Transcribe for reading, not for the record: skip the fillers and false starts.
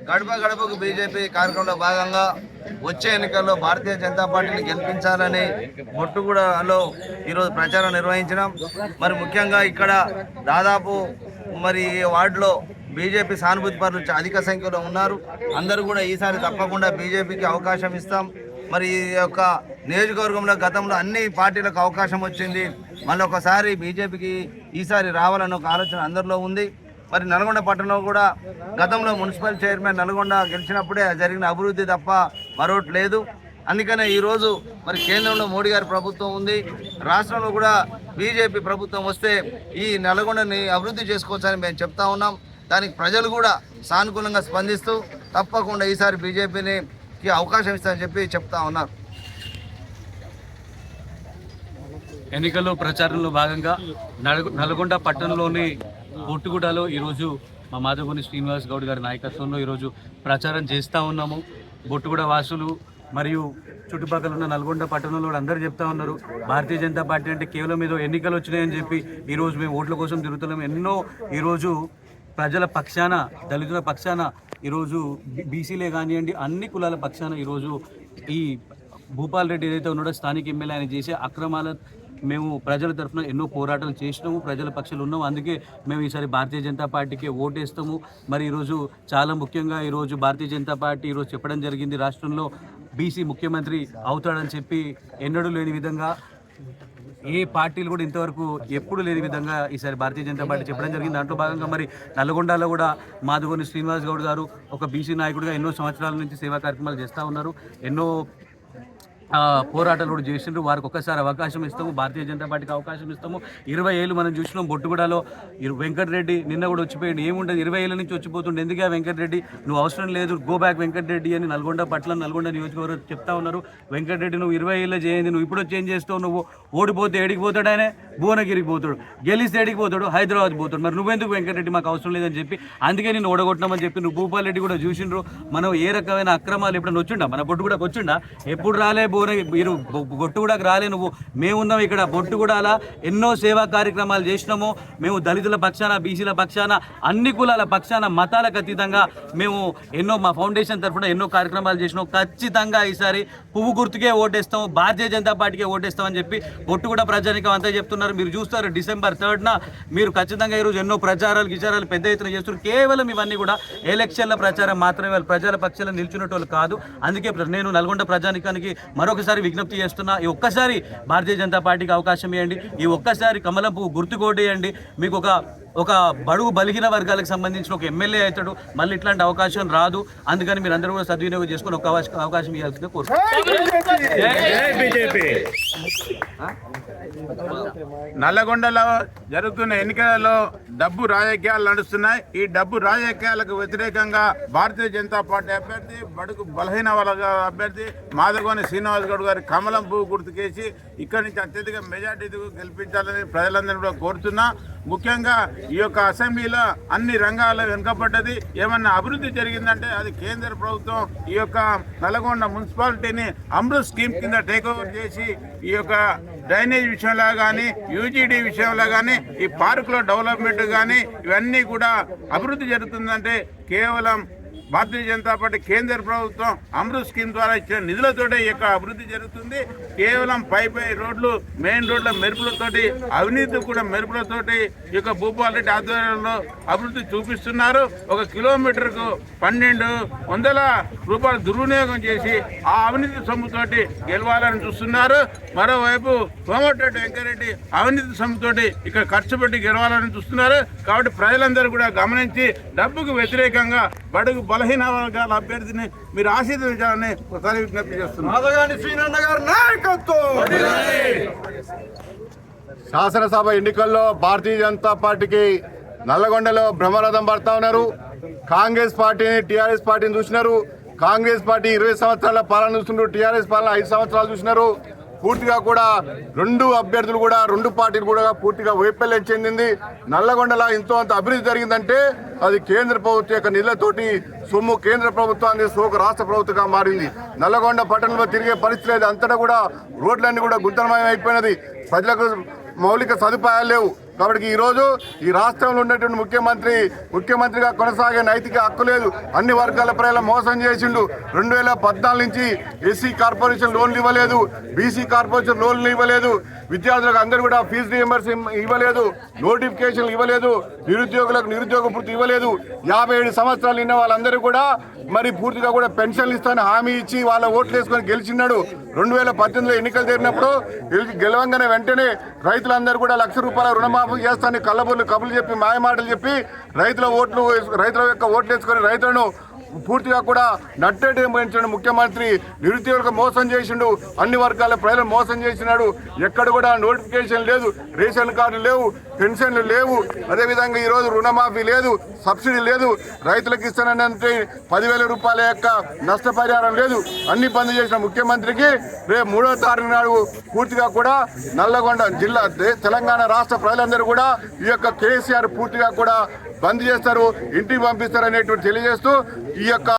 గడప గడపకు బీజేపీ కార్యక్రమంలో భాగంగా వచ్చే ఎన్నికల్లో భారతీయ జనతా పార్టీని గెలిపించాలని బొట్టుగూడలో ఈరోజు ప్రచారం నిర్వహించినాం. మరి ముఖ్యంగా ఇక్కడ దాదాపు మరి ఈ వార్డులో బీజేపీ సానుభూతి పరులు అధిక సంఖ్యలో ఉన్నారు. అందరూ కూడా ఈసారి తప్పకుండా బీజేపీకి అవకాశం ఇస్తాం. మరి ఈ యొక్క నియోజకవర్గంలో గతంలో అన్ని పార్టీలకు అవకాశం వచ్చింది, మళ్ళీ ఒకసారి బీజేపీకి ఈసారి రావాలన్న ఒక ఆలోచన అందరిలో ఉంది. మరి నల్గొండ పట్టణంలో కూడా గతంలో మున్సిపల్ చైర్మన్ నల్గొండ గెలిచినప్పుడే జరిగిన అభివృద్ధి తప్ప మరొకటి లేదు. అందుకనే ఈరోజు మరి కేంద్రంలో మోడీ గారి ప్రభుత్వం ఉంది, రాష్ట్రంలో కూడా బీజేపీ ప్రభుత్వం వస్తే ఈ నల్గొండని అభివృద్ధి చేసుకోవచ్చని మేము చెప్తా ఉన్నాం. దానికి ప్రజలు కూడా సానుకూలంగా స్పందిస్తూ తప్పకుండా ఈసారి బీజేపీకి అవకాశం ఇస్తారని చెప్పి చెప్తా ఉన్నారు. ఎన్నికల్లో ప్రచారంలో భాగంగా నల్గొండ పట్టణంలోని బొట్టుగూడలో ఈరోజు మా మాధవని శ్రీనివాస్ గౌడ్ గారి నాయకత్వంలో ఈరోజు ప్రచారం చేస్తూ ఉన్నాము. బొట్టుగూడ వాసులు మరియు చుట్టుపక్కల ఉన్న నల్గొండ పట్టణంలో అందరూ చెప్తా ఉన్నారు, భారతీయ జనతా పార్టీ అంటే కేవలం ఏదో ఎన్నికలు వచ్చినాయని చెప్పి ఈరోజు మేము ఓట్ల కోసం తిరుగుతున్నాం. ఎన్నో ఈరోజు ప్రజల పక్షాన, దళితుల పక్షాన, ఈరోజు బీసీలే కానివ్వండి అన్ని కులాల పక్షాన ఈరోజు ఈ భూపాల్ రెడ్డి ఏదైతే ఉన్నాడో స్థానిక ఎమ్మెల్యే ఆయన చేసే అక్రమాల మేము ప్రజల తరఫున ఎన్నో పోరాటాలు చేసినాము, ప్రజల పక్షాలు ఉన్నాము. అందుకే మేము ఈసారి భారతీయ జనతా పార్టీకి ఓటేస్తాము. మరి ఈరోజు చాలా ముఖ్యంగా ఈరోజు భారతీయ జనతా పార్టీ ఈరోజు చెప్పడం జరిగింది, రాష్ట్రంలో బీసీ ముఖ్యమంత్రి అవుతాడని చెప్పి ఎన్నడూ లేని విధంగా ఏ పార్టీలు కూడా ఇంతవరకు ఎప్పుడు లేని విధంగా ఈసారి భారతీయ జనతా పార్టీ చెప్పడం జరిగింది. దాంట్లో భాగంగా మరి నల్గొండలో కూడా మాధవని శ్రీనివాస్ గౌడ్ గారు ఒక బీసీ నాయకుడిగా ఎన్నో సంవత్సరాల నుంచి సేవా కార్యక్రమాలు చేస్తూ ఉన్నారు, ఎన్నో పోరాటాలు కూడా చేసిండ్రు. వారికి ఒక్కసారి అవకాశం ఇస్తాము, భారతీయ జనతా పార్టీకి అవకాశం ఇస్తాము. 20 ఏళ్ళు మనం చూసినాం బొట్టుగూడలో. వెంకటరెడ్డి నిన్న కూడా వచ్చిపోయింది, ఏముండదు 20 ఏళ్ళ నుంచి వచ్చిపోతుండే, ఎందుకే వెంకటరెడ్డి నువ్వు అవసరం లేదు, గో బ్యాక్ వెంకటరెడ్డి అని నల్గొండ పట్ల నల్గొండ నియోజకవర్గం చెప్తా ఉన్నారు. వెంకటరెడ్డి నువ్వు 20 ఏళ్ళు చేయండి, నువ్వు ఇప్పుడు చేంజ్ చేస్తావు, నువ్వు ఓడిపోతే ఏడికి పోతాడు, ఆయన భువనగిరికి పోతాడు, గెలిస్తే ఏడికి పోతాడు, హైదరాబాద్ పోతాడు, మరి నువ్వెందుకు వెంకటరెడ్డి మాకు అవసరం లేదని చెప్పి అందుకే నేను ఓడగొట్టినామని చెప్పి నువ్వు భూపాల్ రెడ్డి కూడా చూసిండ్రు. మనం ఏ రకమైన అక్రమాలు ఎప్పుడైనా వచ్చిండా, మన బొట్టుగూడకు వచ్చిండా, ఎప్పుడు రాలే మీరు బొట్టుగూడకు రాలే, నువ్వు మేమున్నాం ఇక్కడ బొట్టుగూడలా ఎన్నో సేవా కార్యక్రమాలు చేసినాము. మేము దళితుల పక్షాన, బీసీల పక్షాన, అన్ని కులాల పక్షాన, మతాలకు అతీతంగా మేము ఎన్నో మా ఫౌండేషన్ తరఫున ఎన్నో కార్యక్రమాలు చేసినాం. ఖచ్చితంగా ఈసారి పువ్వు గుర్తుకే ఓటేస్తాము, భారతీయ జనతా పార్టీకే ఓటేస్తామని చెప్పి బొట్టుగూడ ప్రజానికం అంతా చెప్తున్నారు. మీరు చూస్తారు December 3న మీరు ఖచ్చితంగా ఈరోజు ఎన్నో ప్రచారాలు గిచారాలు పెద్ద ఎత్తున చేస్తున్నారు. కేవలం ఇవన్నీ కూడా ఎలక్షన్ల ప్రచారం మాత్రమే, వాళ్ళు ప్రజల పక్షాన నిల్చున్నట్టు కాదు. అందుకే నేను నల్గొండ ప్రజానికానికి మరొకసారి విజ్ఞప్తి చేస్తున్నా, ఈ ఒక్కసారి భారతీయ జనతా పార్టీకి అవకాశం ఇవ్వండి, ఈ ఒక్కసారి కమలం పువ్వు గుర్తు కోటేయండి. మీకు ఒక బడుగు బలిగిన వర్గాలకు సంబంధించిన ఒక ఎమ్మెల్యే అవుతాడు, మళ్ళీ ఇట్లాంటి అవకాశం రాదు. అందుకని మీరు అందరూ కూడా సద్వినియోగం చేసుకుని ఒక అవకాశం ఇవ్వాల్సిందిగా నల్లగొండలో జరుగుతున్న ఎన్నికలలో డబ్బు రాజకీయాలు నడుస్తున్నాయి. ఈ డబ్బు రాజకీయాలకు వ్యతిరేకంగా భారతీయ జనతా పార్టీ అభ్యర్థి, బడుగు బలహీన వర్గాల అభ్యర్థి మాధవని శ్రీనివాస్ గౌడ్ గారి కమలం పువ్వు గుర్తుకేసి ఇక్కడి నుంచి అత్యధిక మెజార్టీతో గెలిపించాలని ప్రజలందరూ కూడా కోరుతున్నా. ముఖ్యంగా ఈ యొక్క అసెంబ్లీలో అన్ని రంగాల్లో వెనుకబడ్డది. ఏమన్నా అభివృద్ధి జరిగిందంటే అది కేంద్ర ప్రభుత్వం ఈ యొక్క నల్గొండ మున్సిపాలిటీని అమృత్ స్కీమ్ కింద టేక్ ఓవర్ చేసి ఈ యొక్క డ్రైనేజ్ విషయంలో కానీ, యూజీడీ విషయంలో కానీ, ఈ పార్కులో డెవలప్మెంట్ కానీ ఇవన్నీ కూడా అభివృద్ధి జరుగుతుందంటే కేవలం భారతీయ జనతా పార్టీ కేంద్ర ప్రభుత్వం అమృత్ స్కీమ్ ద్వారా ఇచ్చిన నిధులతోటే ఈ యొక్క అభివృద్ధి జరుగుతుంది. కేవలం పై రోడ్లు, మెయిన్ రోడ్ల మెరుపులతోటి, అవినీతి కూడా మెరుపులతోటి ఈ యొక్క భూపాల్ రెడ్డి ఆధ్వర్యంలో అభివృద్ధి చూపిస్తున్నారు. ఒక కిలోమీటర్కు 1200 రూపాయలు దుర్వినియోగం చేసి ఆ అవినీతి సొమ్ముతోటి గెలవాలని చూస్తున్నారు. మరోవైపు కోమటిరెడ్డి వెంకటరెడ్డి అవినీతి సొమ్ముతోటి ఇక్కడ ఖర్చు పెట్టి గెలవాలని చూస్తున్నారు. కాబట్టి ప్రజలందరూ కూడా గమనించి డబ్బుకు వ్యతిరేకంగా బడుగు బలహీన వర్గాల అభ్యర్థిని మీరు ఆశీర్వదించాలని ఒకసారి విజ్ఞప్తి చేస్తున్నారు. శాసనసభ ఎన్నికల్లో భారతీయ జనతా పార్టీకి నల్లగొండలో బ్రహ్మరథం పడతా ఉన్నారు. కాంగ్రెస్ పార్టీని, టీఆర్ఎస్ పార్టీని చూసినారు. కాంగ్రెస్ పార్టీ 20 సంవత్సరాల పాలన చూస్తున్నారు, టీఆర్ఎస్ పాలన 5 సంవత్సరాలు చూసినారు. పూర్తిగా కూడా రెండు అభ్యర్థులు కూడా, రెండు పార్టీలు కూడా పూర్తిగా వైఫల్యం చెందింది. నల్లగొండలో ఎంతో అంత అభివృద్ధి జరిగిందంటే అది కేంద్ర ప్రభుత్వం యొక్క నిధులతోటి సొమ్ము కేంద్ర ప్రభుత్వానికి సోకు రాష్ట్ర ప్రభుత్వంగా మారింది. నల్లగొండ పట్టణంలో తిరిగే పరిస్థితి లేదు, అంతటా కూడా రోడ్లన్నీ కూడా గుంతలమయం అయిపోయినది. ప్రజలకు మౌలిక సదుపాయాలు లేవు. కాబట్టి ఈరోజు ఈ రాష్ట్రంలో ఉన్నటువంటి ముఖ్యమంత్రిగా కొనసాగే నైతిక హక్కు లేదు. అన్ని వర్గాల ప్రజలు మోసం చేసిండు. 2014 నుంచి ఎస్సీ కార్పొరేషన్ లోన్లు ఇవ్వలేదు, బీసీ కార్పొరేషన్ లోన్లు ఇవ్వలేదు, విద్యార్థులకు అందరూ కూడా ఫీజు రియంబర్స్ ఇవ్వలేదు, నోటిఫికేషన్లు ఇవ్వలేదు, నిరుద్యోగులకు నిరుద్యోగ వృత్తి ఇవ్వలేదు. 57 సంవత్సరాలు నిన్న వాళ్ళందరూ కూడా మరి పూర్తిగా కూడా పెన్షన్లు ఇస్తానని హామీ ఇచ్చి వాళ్ళ ఓట్లు వేసుకొని గెలిచినాడు. 2018లో ఎన్నికలు జరిగినప్పుడు గెలవంగానే వెంటనే రైతులందరూ కూడా ₹1,00,000 రుణమాఫీ చేస్తానని కబుర్లు చెప్పి మాయమాటలు చెప్పి రైతుల యొక్క ఓట్లు వేసుకొని రైతులను పూర్తిగా కూడా నట్టేట ముఖ్యమంత్రి నిరుద్యోగులకు మోసం చేసిండు. అన్ని వర్గాల ప్రజలను మోసం చేసినాడు. ఎక్కడ కూడా నోటిఫికేషన్ లేదు, రేషన్ కార్డులు లేవు, పెన్షన్లు లేవు. అదేవిధంగా ఈరోజు రుణమాఫీ లేదు, సబ్సిడీ లేదు, రైతులకు ఇస్తానంటే 10,000 రూపాయల యొక్క నష్టపరిహారం లేదు. అన్ని బంద్ చేసిన ముఖ్యమంత్రికి రేపు 3వ తారీఖు నాడు పూర్తిగా కూడా నల్లగొండ జిల్లా తెలంగాణ రాష్ట్ర ప్రజలందరూ కూడా ఈ యొక్క కేసీఆర్ పూర్తిగా కూడా బంద్ చేస్తారు, ఇంటికి పంపిస్తారు అనేటువంటి తెలియజేస్తూ ఈ యొక్క